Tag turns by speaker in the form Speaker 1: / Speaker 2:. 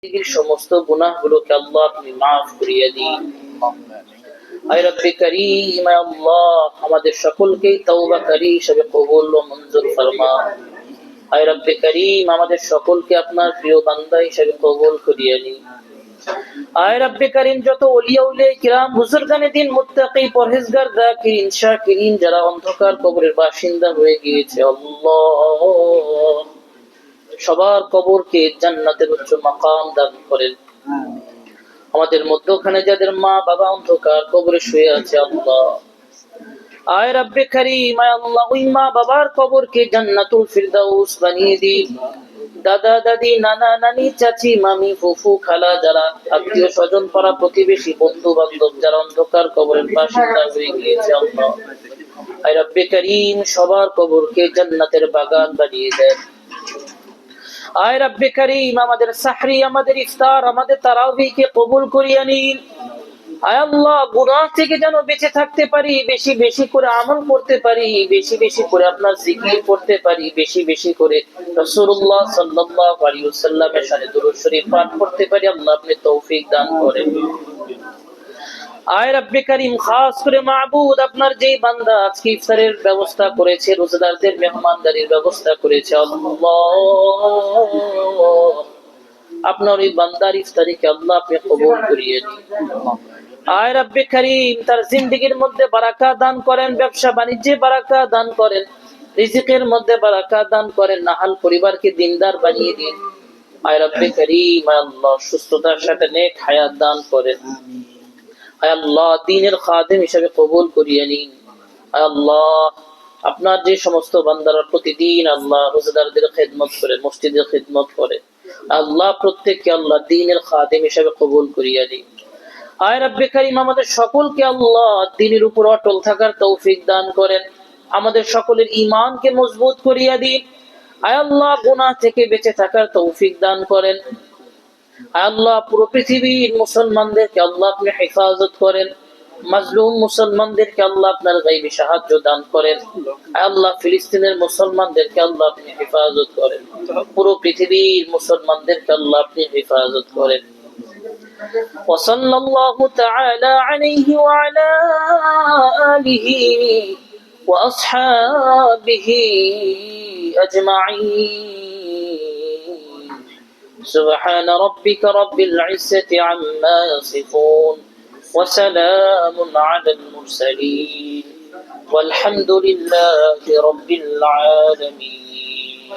Speaker 1: জিন্দেগীর সমস্ত গুনাহগুলোকে আল্লাহ আপনি মাফ করিয়ে দিন। আয় রব্বে কারীম, আয় আল্লাহ আমাদের সকলকেই তাওবাকারী হিসেবে কবুল ও মঞ্জুর ফরমাও। আয় রব্বে কারীম, আমাদের সকলকে আপনার প্রিয় বান্দা হিসেবে কবুল করিয়ে নিন। আয় রব্বে কারীম, যত ওলিয়া উলিয়া কিরাম, বুজুর্গানে দ্বীন, মুত্তাকি, পরহেজগার, যাকিরিন, শাকিরিন যারা অন্ধকার কবরের বাসিন্দা হয়ে গিয়েছে, আল্লাহ সবার কবরকে জান্নাতের উচ্চ মাকাম দান করেন। আমাদের মধ্যখানে যাদের মা বাবা অন্ধকার কবরে শুয়ে আছে, আল্লাহ আয় রব্বে কারীম, আয় আল্লাহ ওই মা বাবার কবরকে জান্নাতুল ফিরদাউস বানিয়ে দিন। দাদা দাদি, নানা নানি, চাচি মামি, ফুফু খালা, যারা আত্মীয় স্বজন পাড়া প্রতিবেশী বন্ধু বান্ধব যারা অন্ধকার কবরের বাসিন্দা হয়ে গিয়েছে, আল্লাহ আয় রব্বে কারীম সবার কবরকে জান্নাতের বাগান বানিয়ে দেন। আয় রব্বে কারীম, আমাদের সাহরি, আমাদের ইফতার, আমাদের তারাবিকে কবুল করিয়ে নিন। আয় আল্লাহ গুনাহ থেকে যেন বেঁচে থাকতে পারি, বেশি বেশি করে আমল করতে পারি, বেশি বেশি করে আপনার জিকির করতে পারি, বেশি বেশি করে রাসূলুল্লাহ সাল্লাল্লাহু আলাইহি ওয়াসাল্লামের শানে দুরূদ শরীফ পাঠ করতে পারি, আল্লাহ আপনি তৌফিক দান করেন। আয় রব্বে কারীম, খাস করে মাবুদ আপনার যেই বান্দা আজকে ইফতারের ব্যবস্থা করেছে, রোজাদারদের মেহমানদারির ব্যবস্থা করেছে, আল্লাহ আপনার ওই বান্দার ইফতারিকে আল্লাহ আপনি কবুল করিয়ে নিন। আয় রব্বে কারীম, তার জিন্দেগীর মধ্যে বারাকা দান করেন, ব্যবসা বাণিজ্যে বারাকা দান করেন, রিজিকের মধ্যে বারাকা দান করেন, নাহাল পরিবারকে দিনদার বানিয়ে দিন। আয় রব্বে কারীম, আয় আল্লাহ সুস্থতার সাথে নেক হায়াত দান করেন। আয় আল্লাহ দ্বীনের খাদেম হিসেবে কবুল করিয়ে নিন। আয় আল্লাহ আপনার যে সমস্ত বান্দারা প্রতিদিন আল্লাহ রোজাদারদের খেদমত করে, মসজিদের খেদমত করে, আল্লাহ প্রত্যেককে আল্লাহ দ্বীনের খাদেম হিসেবে কবুল করিয়ে দিন। আয় রব্বে কারীম, আমাদের সকলকে আল্লাহ দ্বীনের উপর অটল থাকার তৌফিক দান করেন, আমাদের সকলের ঈমানকে মজবুত করিয়ে দিন। আয় আল্লাহ গুনাহ থেকে বেঁচে থাকার তৌফিক দান করেন। আয় আল্লাহ পুরো পৃথিবীর মুসলমানদেরকে আল্লাহ আপনি হেফাজত করেন, মাজলুম মুসলমানদেরকে আল্লাহ আপনার গায়বী সাহায্য দান করেন। আয় আল্লাহ ফিলিস্তিনের মুসলমানদেরকে আল্লাহ আপনি হেফাজত করেন, পুরো পৃথিবীর মুসলমানদেরকে আল্লাহ আপনি হেফাজত করেন। وصلى الله تعالى عليه وعلى آله وأصحابه أجمعين. سبحان ربك رب العزة عما يصفون وسلام على المرسلين والحمد لله رب العالمين.